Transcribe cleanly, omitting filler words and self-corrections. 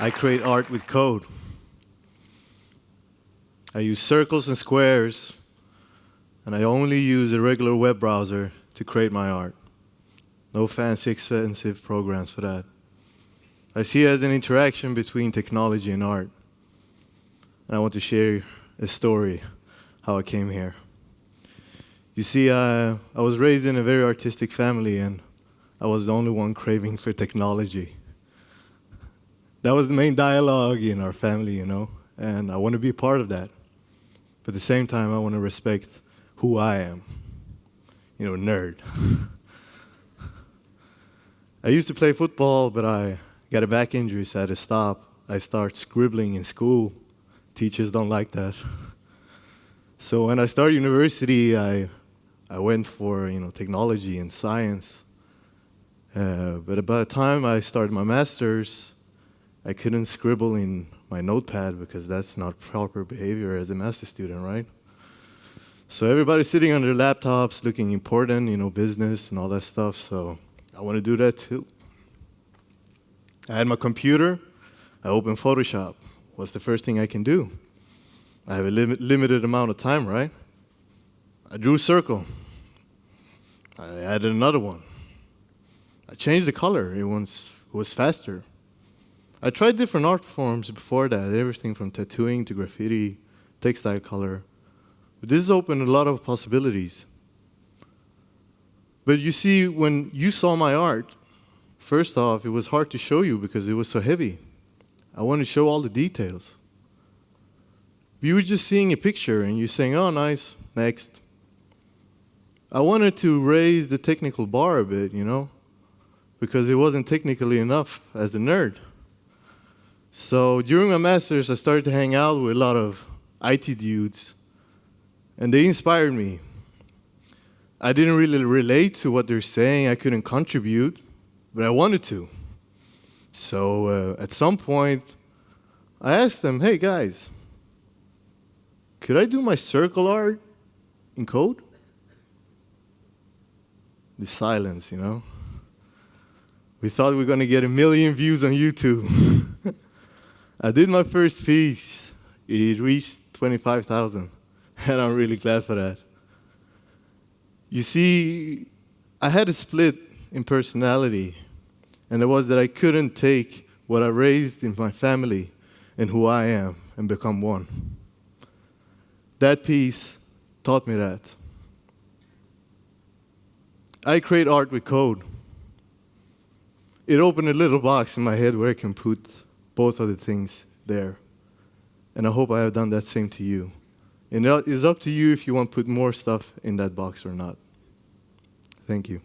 I create art with code. I use circles and squares, and I only use a regular web browser to create my art. No fancy, expensive programs for that. I see it as an interaction between technology and art. And I want to share a story, how I came here. You see, I was raised in a very artistic family, and I was the only one craving for technology. That was the main dialogue in our family, you know, and I want to be a part of that. But at the same time, I want to respect who I am, you know, nerd. I used to play football, but I got a back injury, so I had to stop. I started scribbling in school. Teachers don't like that. So when I started university, I went for, you know, technology and science. But by the time I started my master's, I couldn't scribble in my notepad because that's not proper behavior as a master's student, right? So everybody's sitting on their laptops looking important, you know, business and all that stuff, so I want to do that too. I had my computer, I opened Photoshop. What's the first thing I can do? I have a limited amount of time, right? I drew a circle. I added another one. I changed the color, it was faster. I tried different art forms before that, everything from tattooing to graffiti, textile color. But this opened a lot of possibilities. But you see, when you saw my art, first off, it was hard to show you because it was so heavy. I wanted to show all the details. You were just seeing a picture and you're saying, oh, nice, next. I wanted to raise the technical bar a bit, you know, because it wasn't technically enough as a nerd. So during my master's, I started to hang out with a lot of IT dudes, and they inspired me. I didn't really relate to what they're saying. I couldn't contribute, but I wanted to. So at some point, I asked them, hey guys, could I do my circle art in code? The silence, you know. We thought we were going to get 1 million views on YouTube. I did my first piece. It reached 25,000, and I'm really glad for that. You see, I had a split in personality, and it was that I couldn't take what I raised in my family and who I am and become one. That piece taught me that. I create art with code. It opened a little box in my head where I can put both of the things there. And I hope I have done that same to you. And it's up to you if you want to put more stuff in that box or not. Thank you.